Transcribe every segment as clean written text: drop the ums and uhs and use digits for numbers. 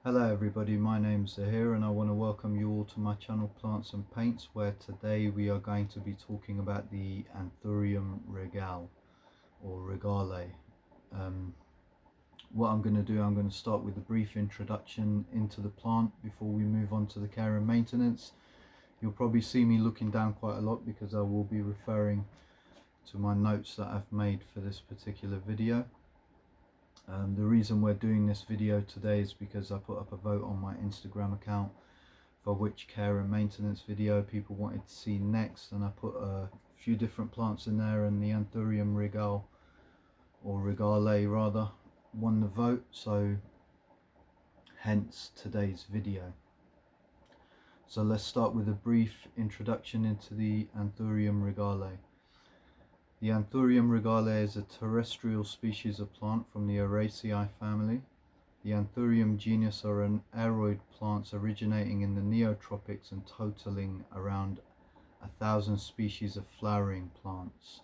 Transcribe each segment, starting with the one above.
Hello everybody, my name's Zahir and I want to welcome you all to my channel Plants and Paints, where today we are going to be talking about the Anthurium Regale or Regale. What I'm going to do, I'm going to start with a brief introduction into the plant before we move on to the care and maintenance. You'll probably see me looking down quite a lot because I will be referring to my notes that I've made for this particular video. The reason we're doing this video today is because I put up a vote on my Instagram account for which care and maintenance video people wanted to see next, and I put a few different plants in there, and the Anthurium Regale, or Regale rather, won the vote, so hence today's video. So let's start with a brief introduction into the Anthurium Regale. The Anthurium Regale is a terrestrial species of plant from the Araceae family. The Anthurium genus are an aroid plants originating in the neotropics and totaling around 1,000 species of flowering plants.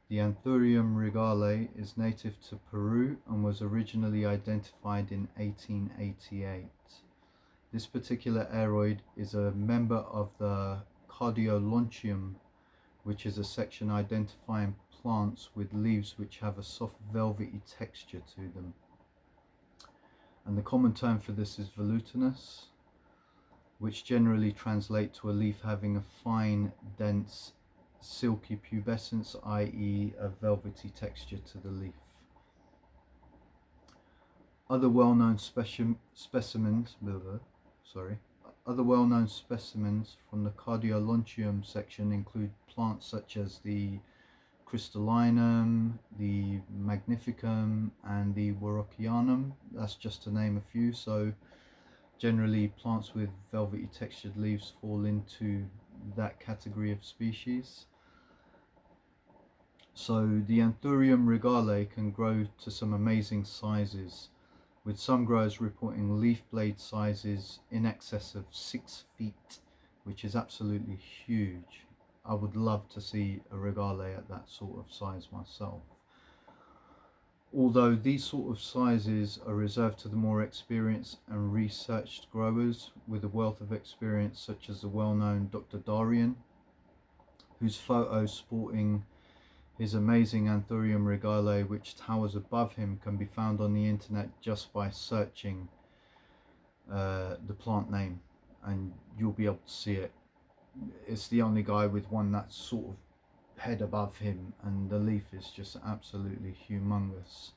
The Anthurium Regale is native to Peru and was originally identified in 1888. This particular aroid is a member of the Cardiolontium, which is a section identifying plants with leaves which have a soft velvety texture to them. And the common term for this is volutinous, which generally translates to a leaf having a fine, dense, silky pubescence, i.e. a velvety texture to the leaf. Other well-known specimens from the Cardiolontium section include plants such as the Crystallinum, the Magnificum and the Warockianum. That's just to name a few. So generally plants with velvety textured leaves fall into that category of species. So the Anthurium Regale can grow to some amazing sizes, with some growers reporting leaf blade sizes in excess of 6 feet, which is absolutely huge. I would love to see a Regale at that sort of size myself. Although these sort of sizes are reserved to the more experienced and researched growers with a wealth of experience, such as the well-known Dr. Darian, whose photos sporting his amazing Anthurium Regale, which towers above him, can be found on the internet just by searching the plant name, and you'll be able to see it. It's the only guy with one that sort of head above him, and the leaf is just absolutely humongous.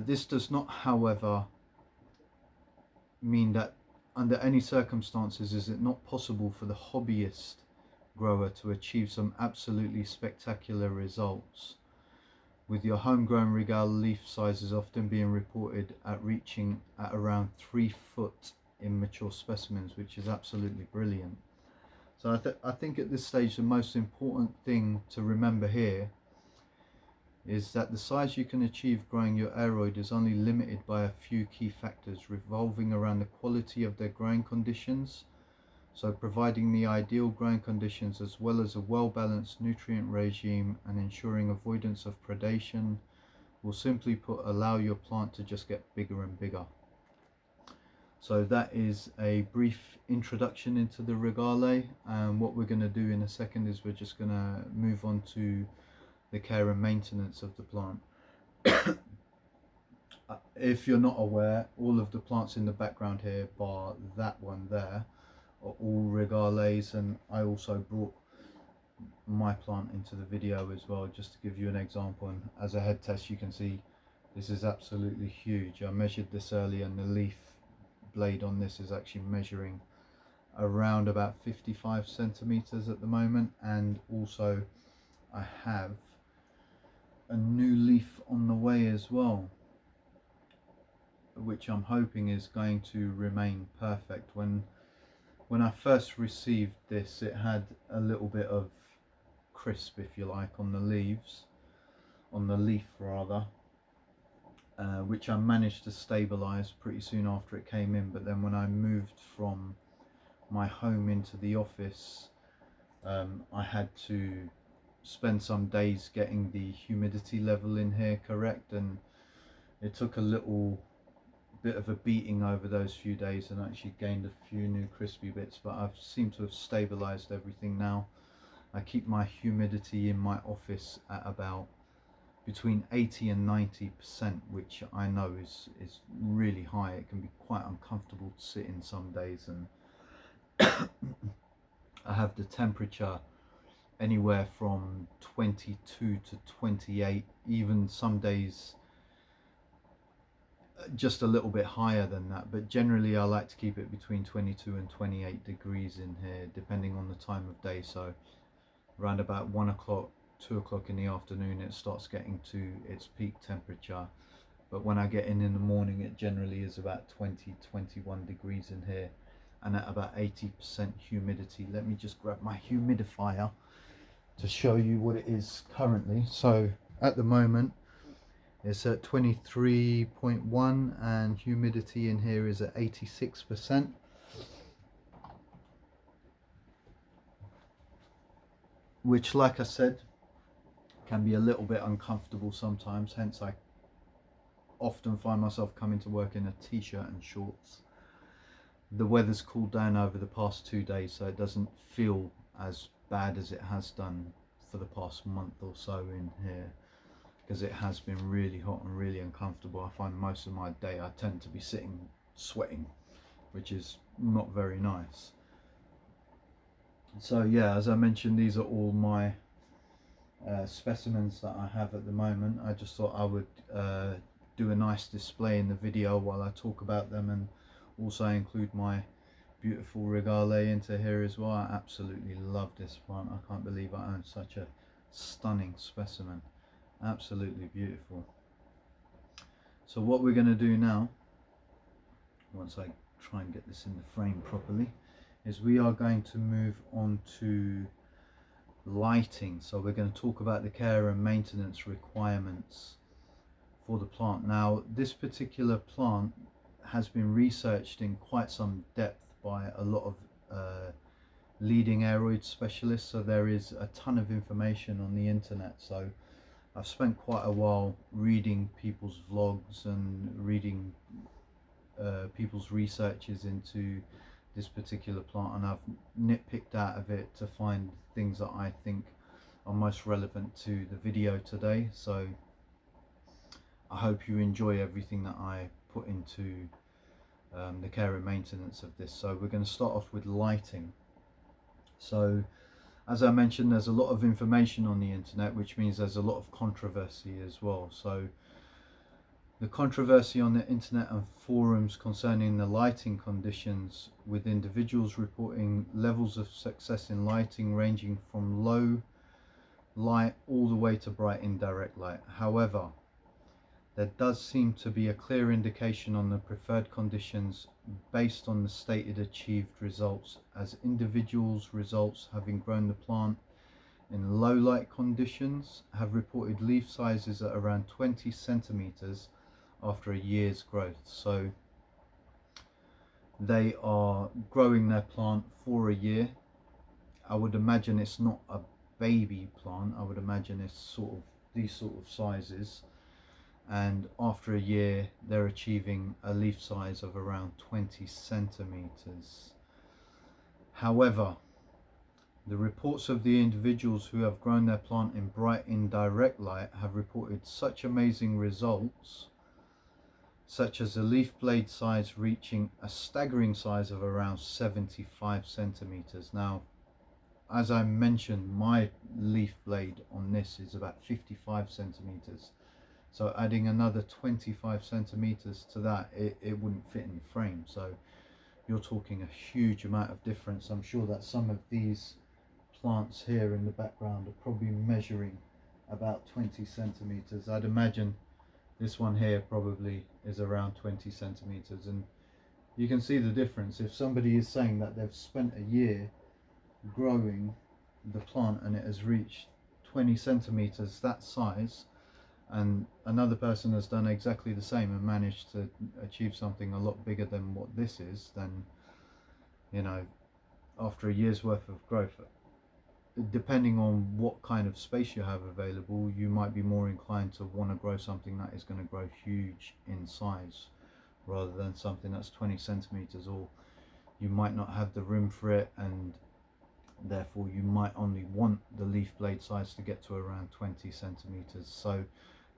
This does not, however, mean that under any circumstances is it not possible for the hobbyist grower to achieve some absolutely spectacular results, with your homegrown Regale leaf sizes often being reported at reaching at around 3 foot in mature specimens, which is absolutely brilliant. So I think at this stage the most important thing to remember here is that the size you can achieve growing your aroid is only limited by a few key factors revolving around the quality of their growing conditions. So providing the ideal growing conditions as well as a well-balanced nutrient regime and ensuring avoidance of predation will simply put allow your plant to just get bigger and bigger. So that is a brief introduction into the Regale, and what we're going to do in a second is we're just going to move on to the care and maintenance of the plant. If you're not aware, all of the plants in the background here, bar that one there, are all Regales, and I also brought my plant into the video as well, just to give you an example. And as a head test, you can see this is absolutely huge. I measured this earlier, and the leaf blade on this is actually measuring around about 55 centimeters at the moment. And also I have a new leaf on the way as well, which I'm hoping is going to remain perfect. When I first received this, it had a little bit of crisp, if you like, on the leaves, on the leaf rather, which I managed to stabilize pretty soon after it came in. But then when I moved from my home into the office, I had to spend some days getting the humidity level in here correct, and it took a little bit of a beating over those few days and actually gained a few new crispy bits, but I've seemed to have stabilized everything now. I keep my humidity in my office at about between 80 and 90%, which I know is really high. It can be quite uncomfortable to sit in some days, and I have the temperature anywhere from 22 to 28, even some days just a little bit higher than that, but generally I like to keep it between 22 and 28 degrees in here, depending on the time of day. So around about 1 o'clock, 2 o'clock in the afternoon, it starts getting to its peak temperature, but when I get in the morning, it generally is about 20-21 degrees in here, and at about 80% humidity. Let me just grab my humidifier to show you what it is currently. So at the moment it's at 23.1 and humidity in here is at 86%. Which, like I said, can be a little bit uncomfortable sometimes, hence I often find myself coming to work in a t-shirt and shorts. The weather's cooled down over the past 2 days, so it doesn't feel as bad as it has done for the past month or so in here, because it has been really hot and really uncomfortable. I find most of my day I tend to be sitting sweating, which is not very nice. So yeah, as I mentioned, these are all my specimens that I have at the moment. I just thought I would do a nice display in the video while I talk about them, and also include my beautiful Regale into here as well. I absolutely love this plant. I can't believe I own such a stunning specimen. Absolutely beautiful. So what we're going to do now, once I try and get this in the frame properly, is we are going to move on to lighting. So we're going to talk about the care and maintenance requirements for the plant. Now, this particular plant has been researched in quite some depth by a lot of leading aeroid specialists, so there is a ton of information on the internet. So I've spent quite a while reading people's vlogs and reading people's researches into this particular plant, and I've nitpicked out of it to find things that I think are most relevant to the video today. So I hope you enjoy everything that I put into the care and maintenance of this. So we're going to start off with lighting. So as I mentioned, there's a lot of information on the internet, which means there's a lot of controversy as well. So the controversy on the internet and forums concerning the lighting conditions, with individuals reporting levels of success in lighting ranging from low light all the way to bright indirect light. However, there does seem to be a clear indication on the preferred conditions based on the stated achieved results, as individuals' results having grown the plant in low light conditions have reported leaf sizes at around 20 centimeters after a year's growth. So they are growing their plant for a year. I would imagine it's not a baby plant. I would imagine it's sort of these sort of sizes, and after a year they're achieving a leaf size of around 20 centimeters. However, the reports of the individuals who have grown their plant in bright indirect light have reported such amazing results, such as a leaf blade size reaching a staggering size of around 75 centimeters. Now, as I mentioned, my leaf blade on this is about 55 centimeters. So adding another 25 centimeters to that, it wouldn't fit in the frame. So you're talking a huge amount of difference. I'm sure that some of these plants here in the background are probably measuring about 20 centimeters. I'd imagine this one here probably is around 20 centimeters, and you can see the difference. If somebody is saying that they've spent a year growing the plant and it has reached 20 centimeters, that size, and another person has done exactly the same and managed to achieve something a lot bigger than what this is, then, you know, after a year's worth of growth, depending on what kind of space you have available, you might be more inclined to want to grow something that is going to grow huge in size, rather than something that's 20 centimeters, or you might not have the room for it, and therefore you might only want the leaf blade size to get to around 20 centimeters. So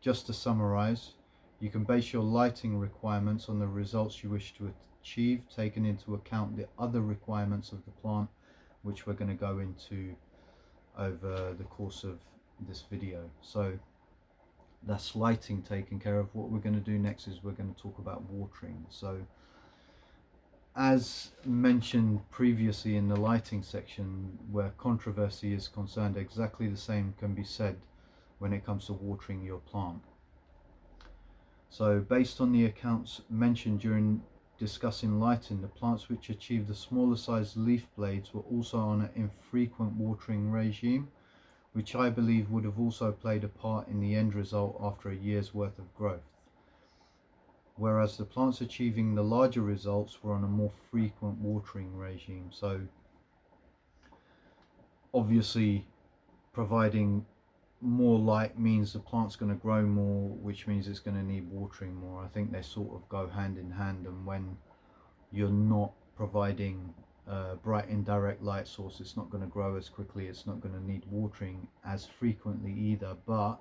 just to summarize, you can base your lighting requirements on the results you wish to achieve, taking into account the other requirements of the plant, which we're going to go into over the course of this video. So that's lighting taken care of. What we're going to do next is we're going to talk about watering. So as mentioned previously in the lighting section, where controversy is concerned, exactly the same can be said when it comes to watering your plant. So based on the accounts mentioned during discussing lighting, the plants which achieved the smaller size leaf blades were also on an infrequent watering regime, which I believe would have also played a part in the end result after a year's worth of growth. Whereas the plants achieving the larger results were on a more frequent watering regime. So obviously providing more light means the plant's going to grow more, which means it's going to need watering more. I think they sort of go hand in hand, and when you're not providing bright indirect light source, it's not going to grow as quickly, it's not going to need watering as frequently either. But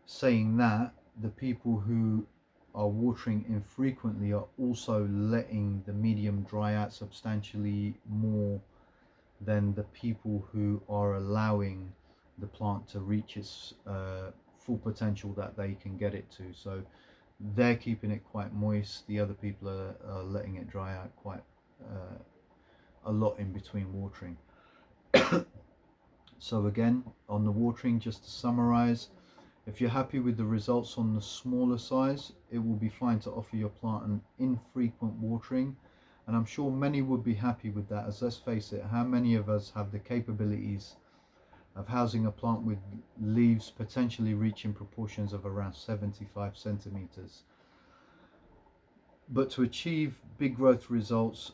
saying that, the people who are watering infrequently are also letting the medium dry out substantially more than the people who are allowing the plant to reach its full potential that they can get it to. So they're keeping it quite moist, the other people are letting it dry out quite a lot in between watering. So again, on the watering, just to summarize, if you're happy with the results on the smaller size, it will be fine to offer your plant an infrequent watering, and I'm sure many would be happy with that, as let's face it, how many of us have the capabilities of housing a plant with leaves potentially reaching proportions of around 75 centimeters? But to achieve big growth results,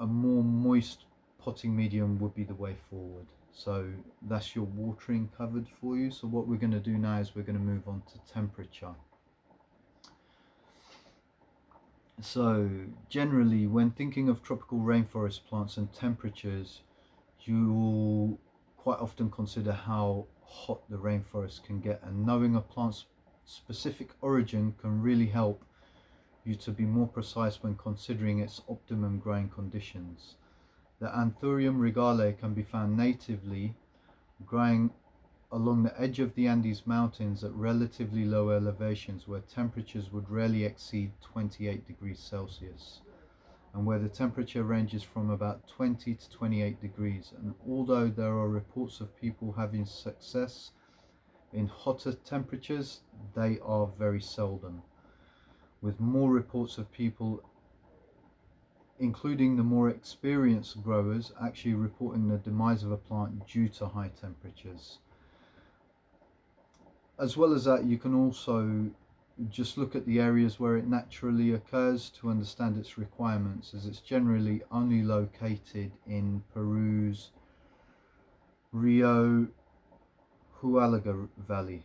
a more moist potting medium would be the way forward. So that's your watering covered for you. So what we're going to do now is we're going to move on to temperature. So generally, when thinking of tropical rainforest plants and temperatures, you will quite often consider how hot the rainforest can get, and knowing a plant's specific origin can really help you to be more precise when considering its optimum growing conditions. The Anthurium Regale can be found natively growing along the edge of the Andes Mountains at relatively low elevations, where temperatures would rarely exceed 28 degrees Celsius, and where the temperature ranges from about 20 to 28 degrees. And although there are reports of people having success in hotter temperatures, they are very seldom, with more reports of people, including the more experienced growers, actually reporting the demise of a plant due to high temperatures. As well as that, you can also just look at the areas where it naturally occurs to understand its requirements, as it's generally only located in Peru's Rio Huallaga Valley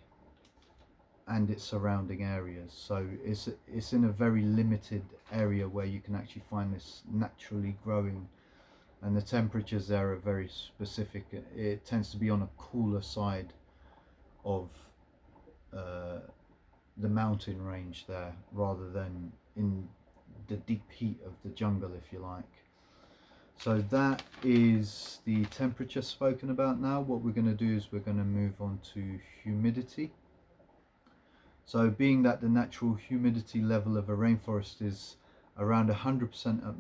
and its surrounding areas. So it's in a very limited area where you can actually find this naturally growing, and the temperatures there are very specific. It tends to be on a cooler side of the mountain range there, rather than in the deep heat of the jungle, if you like. So that is the temperature spoken about. Now what we're going to do is we're going to move on to humidity. So being that the natural humidity level of a rainforest is around 100% at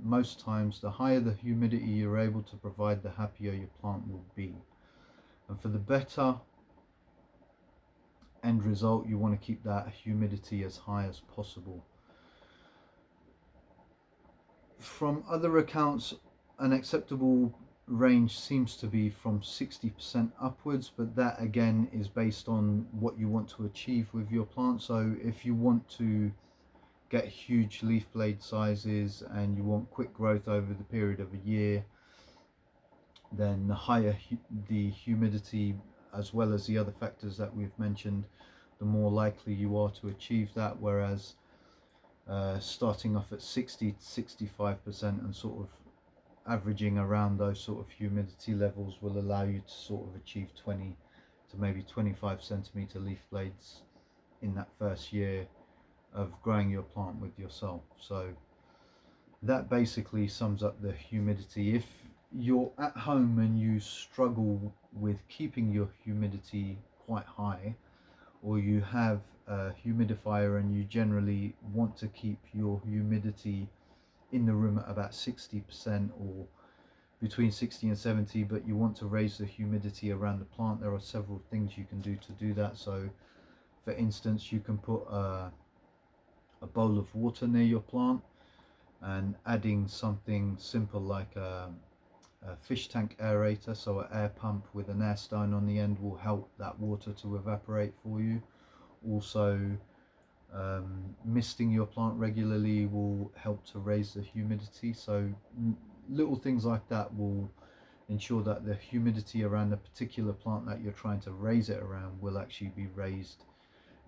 most times, the higher the humidity you're able to provide, the happier your plant will be. And for the better end result, you want to keep that humidity as high as possible. From other accounts, an acceptable range seems to be from 60% upwards, but that again is based on what you want to achieve with your plant. So if you want to get huge leaf blade sizes and you want quick growth over the period of a year, then the higher the humidity, as well as the other factors that we've mentioned, the more likely you are to achieve that. Whereas starting off at 60 to 65% and sort of averaging around those sort of humidity levels will allow you to sort of achieve 20 to maybe 25 centimeter leaf blades in that first year of growing your plant with yourself. So that basically sums up the humidity. If you're at home and you struggle with keeping your humidity quite high, or you have a humidifier and you generally want to keep your humidity in the room at about 60% or between 60 and 70, but you want to raise the humidity around the plant, there are several things you can do to do that. So for instance, you can put a bowl of water near your plant, and adding something simple like a fish tank aerator, so an air pump with an air stone on the end, will help that water to evaporate for you. Also, misting your plant regularly will help to raise the humidity. So little things like that will ensure that the humidity around a particular plant that you're trying to raise it around will actually be raised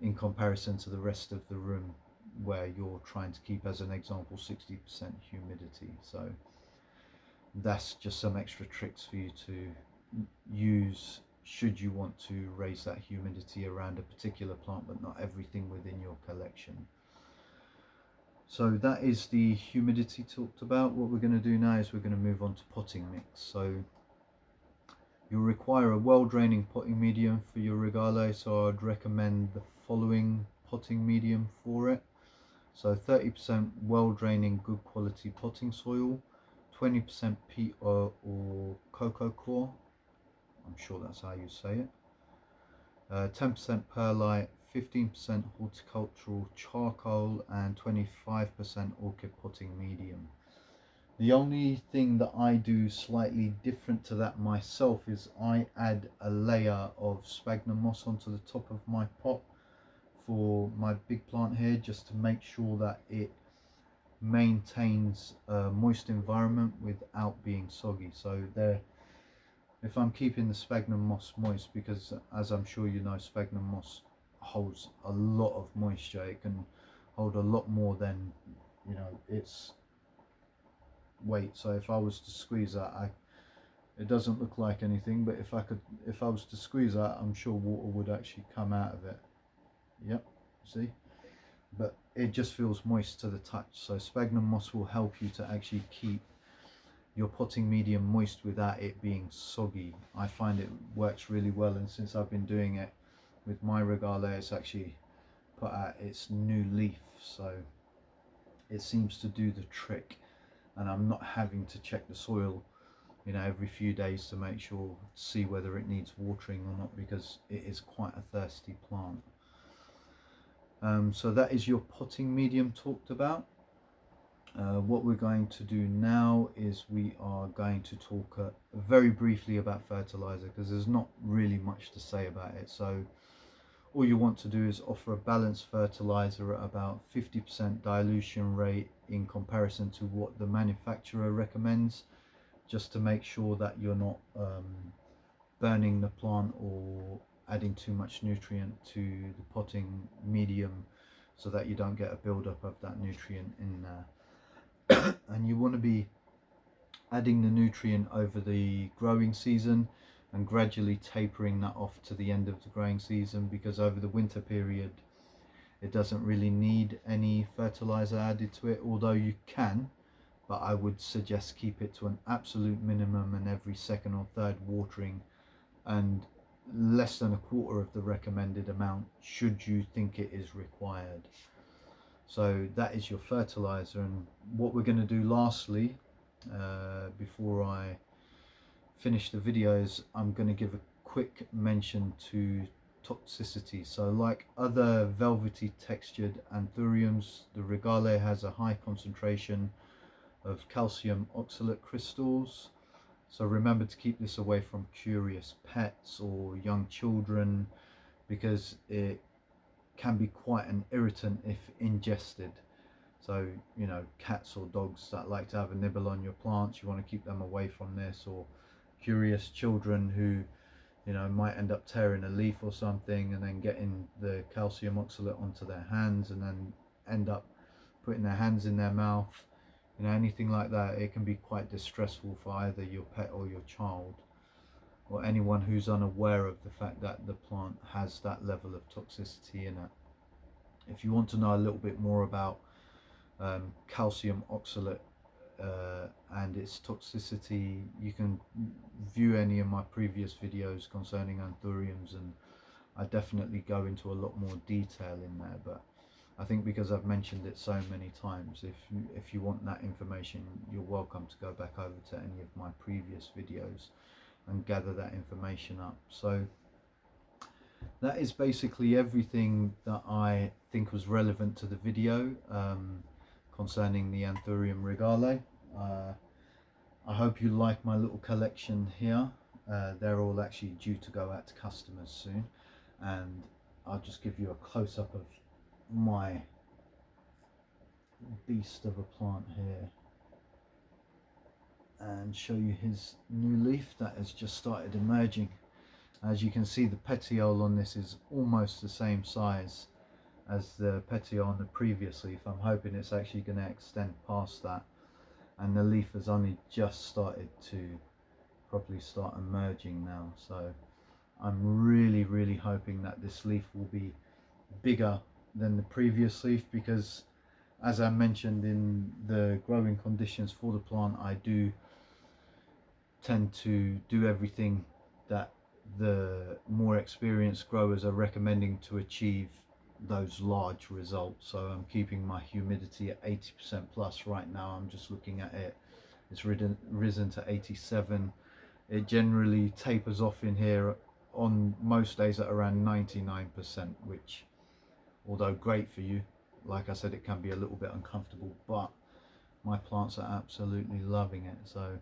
in comparison to the rest of the room where you're trying to keep, as an example, 60% humidity. So that's just some extra tricks for you to use should you want to raise that humidity around a particular plant, but not everything within your collection. So that is the humidity talked about. What we're going to do now is we're going to move on to potting mix. So you'll require a well-draining potting medium for your regale, so I'd recommend the following potting medium for it. So 30% well-draining good quality potting soil, 20% peat or cocoa coir, I'm sure that's how you say it, 10% perlite, 15% horticultural charcoal, and 25% orchid potting medium. The only thing that I do slightly different to that myself is I add a layer of sphagnum moss onto the top of my pot for my big plant here, just to make sure that it maintains a moist environment without being soggy. So there, if I'm keeping the sphagnum moss moist, because as I'm sure you know, sphagnum moss holds a lot of moisture. It can hold a lot more than, you know, its weight. So if I was to squeeze that, it doesn't look like anything, but if I was to squeeze that, I'm sure water would actually come out of it. Yep, see, but it just feels moist to the touch. So sphagnum moss will help you to actually keep your potting medium moist without it being soggy. I find it works really well, and since I've been doing it with my regale, it's actually put out its new leaf, so it seems to do the trick, and I'm not having to check the soil, you know, every few days to make sure, see whether it needs watering or not, because it is quite a thirsty plant. So that is your potting medium talked about. What we're going to do now is we are going to talk very briefly about fertilizer, because there's not really much to say about it. So all you want to do is offer a balanced fertilizer at about 50% dilution rate in comparison to what the manufacturer recommends, just to make sure that you're not burning the plant or adding too much nutrient to the potting medium, so that you don't get a buildup of that nutrient in there. And you want to be adding the nutrient over the growing season and gradually tapering that off to the end of the growing season, because over the winter period it doesn't really need any fertilizer added to it, although you can, but I would suggest keep it to an absolute minimum, and every second or third watering, and less than a quarter of the recommended amount should you think it is required. So that is your fertilizer. And what we're going to do lastly, before I finish the video, is I'm going to give a quick mention to toxicity. So like other velvety textured anthuriums, the regale has a high concentration of calcium oxalate crystals. So remember to keep this away from curious pets or young children, because it can be quite an irritant if ingested. So, you know, cats or dogs that like to have a nibble on your plants, you want to keep them away from this. Or curious children who, you know, might end up tearing a leaf or something and then getting the calcium oxalate onto their hands, and then end up putting their hands in their mouth, you know, anything like that. It can be quite distressful for either your pet or your child, or anyone who's unaware of the fact that the plant has that level of toxicity in it. If you want to know a little bit more about calcium oxalate and its toxicity, you can view any of my previous videos concerning anthuriums, and I definitely go into a lot more detail in there. But I think because I've mentioned it so many times, if you want that information, you're welcome to go back over to any of my previous videos and gather that information up. So that is basically everything that I think was relevant to the video concerning the Anthurium Regale. I hope you like my little collection here. They're all actually due to go out to customers soon, and I'll just give you a close-up of my beast of a plant here and show you his new leaf that has just started emerging. As you can see, the petiole on this is almost the same size as the petiole on the previous leaf. I'm hoping it's actually going to extend past that, and the leaf has only just started to properly start emerging now. So I'm really hoping that this leaf will be bigger than the previous leaf, because as I mentioned, in the growing conditions for the plant, I do tend to do everything that the more experienced growers are recommending to achieve those large results. So I'm keeping my humidity at 80% plus right now. I'm just looking at it, it's risen to 87. It generally tapers off in here on most days at around 99%, which, although great for you, like I said, it can be a little bit uncomfortable, but my plants are absolutely loving it. So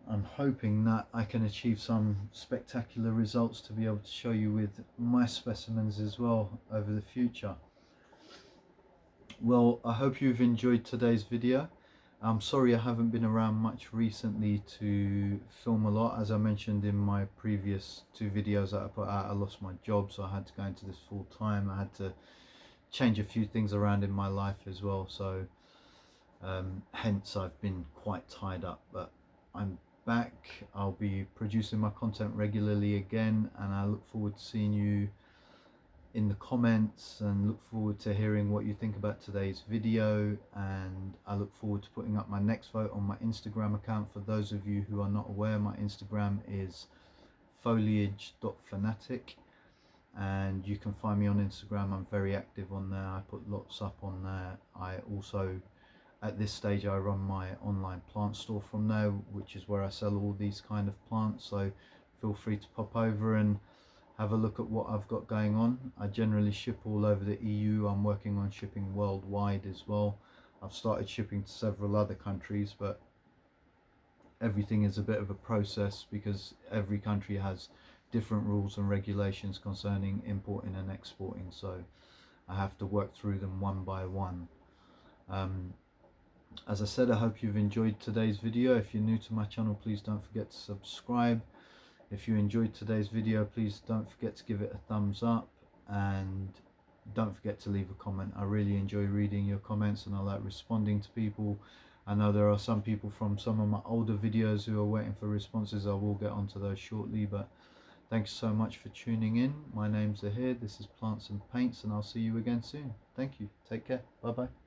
I'm hoping that I can achieve some spectacular results to be able to show you with my specimens as well over the future. Well, I hope you've enjoyed today's video. I'm sorry I haven't been around much recently to film a lot. As I mentioned in my previous 2 videos that I put out, I lost my job, so I had to go into this full time. I had to change a few things around in my life as well, so hence I've been quite tied up. But I'm back. I'll be producing my content regularly again, and I look forward to seeing you in the comments, and look forward to hearing what you think about today's video. And I look forward to putting up my next vote on my Instagram account. For those of you who are not aware, my Instagram is Foliage.fanatic, and you can find me on Instagram. I'm very active on there. I put lots up on there. I also, at this stage, I run my online plant store from there, which is where I sell all these kind of plants. So feel free to pop over and have a look at what I've got going on. I generally ship all over the EU. I'm working on shipping worldwide as well. I've started shipping to several other countries, but everything is a bit of a process because every country has different rules and regulations concerning importing and exporting. So I have to work through them one by one. As I said, I hope you've enjoyed today's video. If you're new to my channel, please don't forget to subscribe. If you enjoyed today's video, please don't forget to give it a thumbs up, and don't forget to leave a comment. I really enjoy reading your comments, and I like responding to people. I know there are some people from some of my older videos who are waiting for responses. I will get onto those shortly, but thanks so much for tuning in. My name's Zahir, this is Plants and Paints, and I'll see you again soon. Thank you. Take care. Bye bye.